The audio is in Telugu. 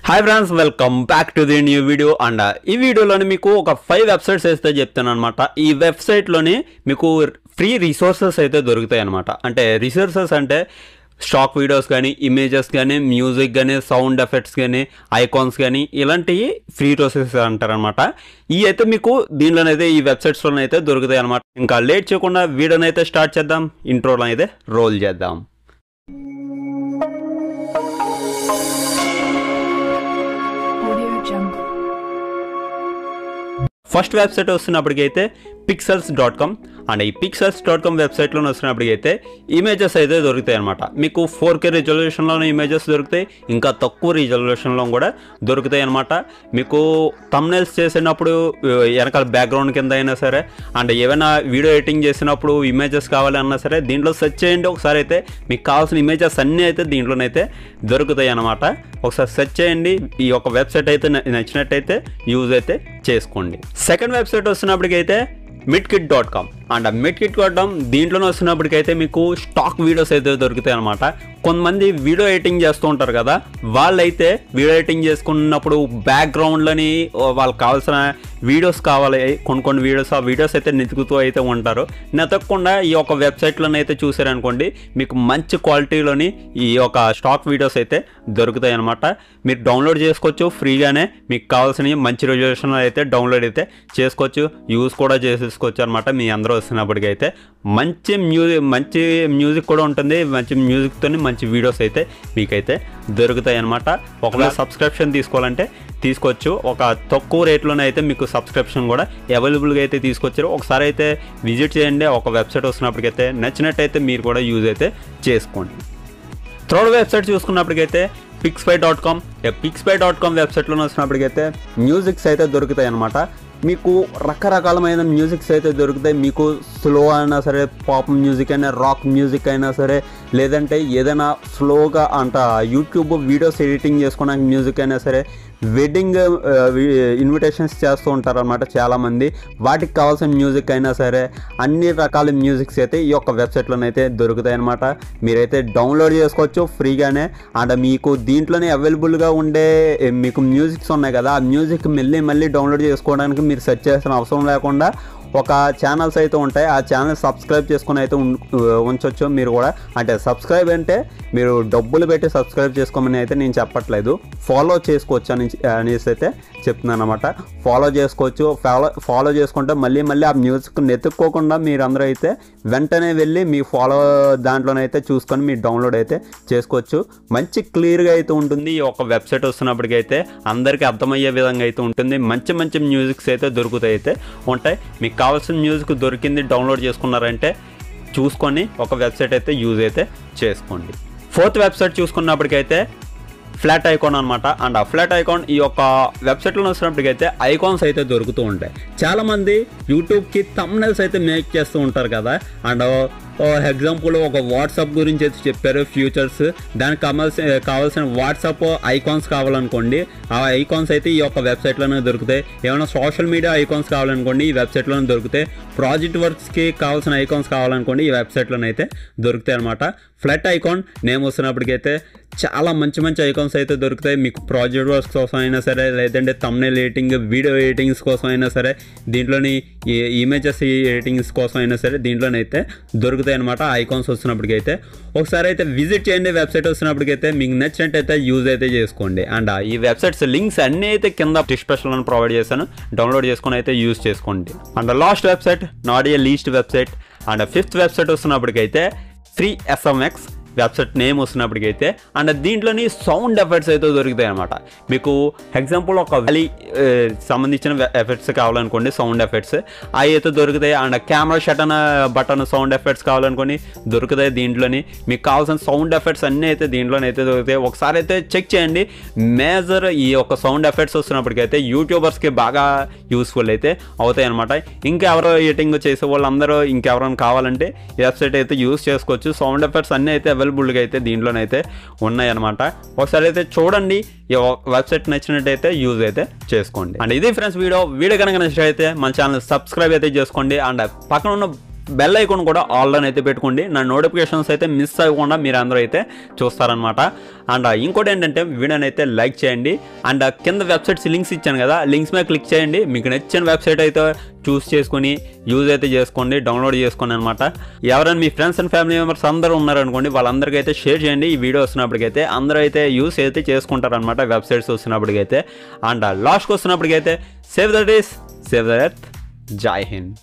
Hi friends, welcome back to the new video. And ఈ వీడియోలోని మీకు ఒక 5 వెబ్సైట్స్ అయితే చెప్తాను అనమాట. ఈ వెబ్సైట్లోని మీకు ఫ్రీ రిసోర్సెస్ అయితే దొరుకుతాయి అనమాట. అంటే రిసోర్సెస్ అంటే స్టాక్ వీడియోస్ కానీ, ఇమేజెస్ కానీ, మ్యూజిక్ కానీ, సౌండ్ ఎఫెక్ట్స్ కానీ, ఐకాన్స్ కానీ ఇలాంటివి ఫ్రీ రిసోర్సెస్ అంటారనమాట. ఇవి అయితే మీకు దీనిలోనైతే ఈ వెబ్సైట్స్లోనైతే దొరుకుతాయి అనమాట. ఇంకా లేట్ చేయకుండా వీడియోని అయితే స్టార్ట్ చేద్దాం. ఇంట్రోలో అయితే రోల్ చేద్దాం. First website వస్తున్నప్పటికైతే pixels.com. అండ్ ఈ pixels.com వెబ్సైట్లో వస్తున్నప్పటికైతే ఇమేజెస్ అయితే దొరుకుతాయి అనమాట. మీకు 4K రిజల్యూషన్లోనే ఇమేజెస్ దొరుకుతాయి, ఇంకా తక్కువ రిజల్యూషన్లో కూడా దొరుకుతాయి అనమాట. మీకు థంబ్నెయిల్స్ చేసినప్పుడు వెనకాల బ్యాక్గ్రౌండ్ కింద అయినా సరే, అండ్ ఏమైనా వీడియో ఎడిటింగ్ చేసినప్పుడు ఇమేజెస్ కావాలన్నా సరే దీంట్లో సెర్చ్ చేయండి. ఒకసారి అయితే మీకు కావాల్సిన ఇమేజెస్ అన్నీ అయితే దీంట్లోనైతే దొరుకుతాయి అనమాట. ఒకసారి సెర్చ్ చేయండి. ఈ యొక్క వెబ్సైట్ అయితే నచ్చినట్టయితే యూజ్ అయితే చేసుకోండి. Second website వస్తున్నప్పటికైతే midkit.com. And midkit.com దీంట్లోనే వస్తున్నప్పటికైతే మీకు స్టాక్ వీడియోస్ అయితే దొరుకుతాయి అనమాట. కొంతమంది వీడియో ఎడిటింగ్ చేస్తూ ఉంటారు కదా, వాళ్ళైతే వీడియో ఎడిటింగ్ చేసుకున్నప్పుడు బ్యాక్గ్రౌండ్లోని వాళ్ళకి కావాల్సిన వీడియోస్ కావాలి, కొన్ని వీడియోస్ ఆ వీడియోస్ అయితే వెతుకుతూ అయితే ఉంటారు. నెతకకుండా ఈ యొక్క వెబ్సైట్లోనైతే చూసారనుకోండి, మీకు మంచి క్వాలిటీలోని ఈ యొక్క స్టాక్ వీడియోస్ అయితే దొరుకుతాయి అనమాట. మీరు డౌన్లోడ్ చేసుకోవచ్చు ఫ్రీగానే. మీకు కావాల్సినవి మంచి రిజల్యూషన్లో అయితే డౌన్లోడ్ అయితే చేసుకోవచ్చు, యూస్ కూడా చేసేసుకోవచ్చు అనమాట. మీ అందరూ వస్తున్నప్పటికైతే మంచి మ్యూజిక్ కూడా ఉంటుంది. మంచి మ్యూజిక్తో మంచి వీడియోస్ అయితే మీకైతే దొరుకుతాయి అనమాట. ఒకవేళ సబ్స్క్రిప్షన్ తీసుకోవాలంటే తీసుకోవచ్చు. ఒక తక్కువ రేట్లోనే అయితే మీకు సబ్స్క్రిప్షన్ కూడా అవైలబుల్గా అయితే తీసుకొచ్చారు. ఒకసారి అయితే విజిట్ చేయండి. ఒక వెబ్సైట్ వస్తున్నప్పటికైతే నచ్చినట్టయితే మీరు కూడా యూజ్ అయితే చేసుకోండి. Third website చూసుకున్నప్పటికైతే pixpy.com. pixpy.com వెబ్సైట్లో వచ్చినప్పటికైతే మ్యూజిక్స్ అయితే దొరుకుతాయి అనమాట. మీకు రకరకాలమైన మ్యూజిక్స్ అయితే దొరుకుతాయి. మీకు స్లో అయినా సరే, పాప్ మ్యూజిక్ అయినా, రాక్ మ్యూజిక్ అయినా సరే, లేదంటే ఏదైనా స్లోగా యూట్యూబ్ వీడియోస్ ఎడిటింగ్ చేసుకోవడానికి మ్యూజిక్ అయినా సరే, వెడ్డింగ్ ఇన్విటేషన్స్ చేస్తూ ఉంటారు అనమాట చాలామంది. వాటికి కావాల్సిన మ్యూజిక్ అయినా సరే, అన్ని రకాల మ్యూజిక్స్ అయితే ఈ యొక్క వెబ్సైట్లోనైతే దొరుకుతాయి అనమాట. మీరైతే డౌన్లోడ్ చేసుకోవచ్చు ఫ్రీగానే. అండ్ మీకు దీంట్లోనే అవైలబుల్గా ఉండే మీకు మ్యూజిక్స్ ఉన్నాయి కదా, ఆ మ్యూజిక్ మళ్ళీ డౌన్లోడ్ చేసుకోవడానికి మీరు సెర్చ్ చేసిన అవసరం లేకుండా ఒక ఛానల్స్ అయితే ఉంటాయి. ఆ ఛానల్ సబ్స్క్రైబ్ చేసుకొని అయితే ఉంచవచ్చు మీరు కూడా. అంటే సబ్స్క్రైబ్ అంటే మీరు డబ్బులు పెట్టి సబ్స్క్రైబ్ చేసుకోమని అయితే నేను చెప్పట్లేదు, ఫాలో చేసుకోవచ్చు అనేసి అయితే చెప్తున్నాను అనమాట. ఫాలో చేసుకోవచ్చు. ఫాలో చేసుకుంటే మళ్ళీ ఆ మ్యూజిక్ నెతుక్కోకుండా మీరందరూ అయితే వెంటనే వెళ్ళి మీ ఫాలో దాంట్లోనైతే చూసుకొని మీరు డౌన్లోడ్ అయితే చేసుకోవచ్చు. మంచి క్లియర్గా అయితే ఉంటుంది. ఈ ఒక వెబ్సైట్ వస్తున్నప్పటికైతే అందరికీ అర్థమయ్యే విధంగా అయితే ఉంటుంది. మంచి మ్యూజిక్స్ అయితే దొరుకుతాయి అయితే ఉంటాయి. మీకు కావాల్సిన మ్యూజిక్ దొరికింది, డౌన్లోడ్ చేసుకున్నారంటే చూసుకొని ఒక వెబ్సైట్ అయితే యూజ్ అయితే చేసుకోండి. ఫోర్త్ వెబ్సైట్ చూసుకున్నప్పటికైతే ఫ్లాట్ ఐకాన్ అనమాట. అండ్ ఆ ఫ్లాట్ ఐకాన్ ఈ యొక్క వెబ్సైట్లో వచ్చినప్పటికైతే ఐకాన్స్ అయితే దొరుకుతూ ఉంటాయి. చాలామంది యూట్యూబ్కి థంబ్నెయిల్స్ అయితే మేక్ చేస్తూ ఉంటారు కదా. అండ్ ఎగ్జాంపుల్ ఒక వాట్సాప్ గురించి అయితే చెప్పారు ఫ్యూచర్స్, దానికి కావాల్సిన వాట్సాప్ ఐకాన్స్ కావాలనుకోండి, ఆ ఐకాన్స్ అయితే ఈ యొక్క వెబ్సైట్లోనే దొరుకుతాయి. ఏమైనా సోషల్ మీడియా ఐకాన్స్ కావాలనుకోండి, ఈ వెబ్సైట్లోనే దొరుకుతాయి. ప్రాజెక్ట్ వర్క్స్కి కావాల్సిన ఐకాన్స్ కావాలనుకోండి, ఈ వెబ్సైట్లోనే అయితే దొరుకుతాయి అనమాట. ఫ్లాట్ ఐకాన్ నేమ్ వస్తున్నప్పటికైతే చాలా మంచి ఐకాన్స్ అయితే దొరుకుతాయి. మీకు ప్రాజెక్ట్ వర్క్స్ కోసం అయినా సరే, లేదంటే థంబ్నెయిల్ ఎడిటింగ్, వీడియో ఎడిటింగ్స్ కోసం అయినా సరే, దీంట్లోని ఇమేజెస్ ఎడిటింగ్స్ కోసం అయినా సరే దీంట్లోనైతే దొరుకుతాయి అనమాట. ఐకాన్స్ వస్తున్నప్పటికైతే ఒకసారి అయితే విజిట్ చేయండి. వెబ్సైట్ వస్తున్నప్పటికైతే మీకు నచ్చినట్టయితే యూజ్ అయితే చేసుకోండి. అండ్ ఈ వెబ్సైట్స్ లింక్స్ అన్నీ అయితే కింద డిస్క్రిప్షన్లో ప్రొవైడ్ చేశాను, డౌన్లోడ్ చేసుకొని అయితే యూజ్ చేసుకోండి. And last website, not a least website. And fifth website వస్తున్నప్పటికైతే FreeSMX వెబ్సైట్ నేమ్ వస్తున్నప్పటికైతే. అండ్ దీంట్లోని సౌండ్ ఎఫెక్ట్స్ అయితే దొరుకుతాయి అనమాట. మీకు ఎగ్జాంపుల్ ఒక సంబంధించిన ఎఫెక్ట్స్ కావాలనుకోండి, సౌండ్ ఎఫెక్ట్స్ అవి అయితే దొరుకుతాయి. And camera shutter button sound effects కావాలనుకోండి దొరుకుతాయి దీంట్లోని. మీకు కావాల్సిన సౌండ్ ఎఫెక్ట్స్ అన్నీ అయితే దీంట్లోనైతే దొరుకుతాయి. ఒకసారి అయితే చెక్ చేయండి. మేజర్ ఈ యొక్క సౌండ్ ఎఫెక్ట్స్ వస్తున్నప్పటికైతే యూట్యూబర్స్కి బాగా యూస్ఫుల్ అయితే అవుతాయి అనమాట. ఇంకెవరో ఎడిటింగ్ చేసే వాళ్ళందరూ ఇంకెవరైనా కావాలంటే ఈ వెబ్సైట్ అయితే యూస్ చేసుకోవచ్చు. సౌండ్ ఎఫెక్ట్స్ అన్నీ అయితే అవైలబుల్గా అయితే దీంట్లోనైతే ఉన్నాయన్నమాట. ఒకసారి అయితే చూడండి. ఈ వెబ్సైట్ నచ్చినట్టయితే యూజ్ అయితే చేసుకోండి. అండ్ ఇది ఫ్రెండ్స్ వీడియో కనుక నచ్చినట్టయితే మన ఛానల్ సబ్స్క్రైబ్ అయితే చేసుకోండి. అండ్ పక్కన ఉన్న బెల్ ఐకాన్ కూడా ఆన్లైన్ అయితే పెట్టుకోండి, నా నోటిఫికేషన్స్ అయితే మిస్ అవ్వకుండా మీరు అందరూ అయితే చూస్తారనమాట. అండ్ ఇంకోటి ఏంటంటే వీడియోని అయితే లైక్ చేయండి. అండ్ కింద వెబ్సైట్స్ లింక్స్ ఇచ్చాను కదా, లింక్స్ మీద క్లిక్ చేయండి. మీకు నచ్చిన వెబ్సైట్ అయితే చూస్ చేసుకొని యూజ్ అయితే చేసుకోండి, డౌన్లోడ్ చేసుకోండి అనమాట. ఎవరైనా మీ ఫ్రెండ్స్ అండ్ ఫ్యామిలీ మెంబర్స్ అందరూ ఉన్నారనుకోండి, వాళ్ళందరికీ అయితే షేర్ చేయండి. ఈ వీడియో వస్తున్నప్పటికైతే అందరూ అయితే యూస్ అయితే చేసుకుంటారనమాట వెబ్సైట్స్ వస్తున్నప్పటికైతే. అండ్ లాస్ట్కి వస్తున్నప్పటికైతే save the days, save the earth, Jai Hind.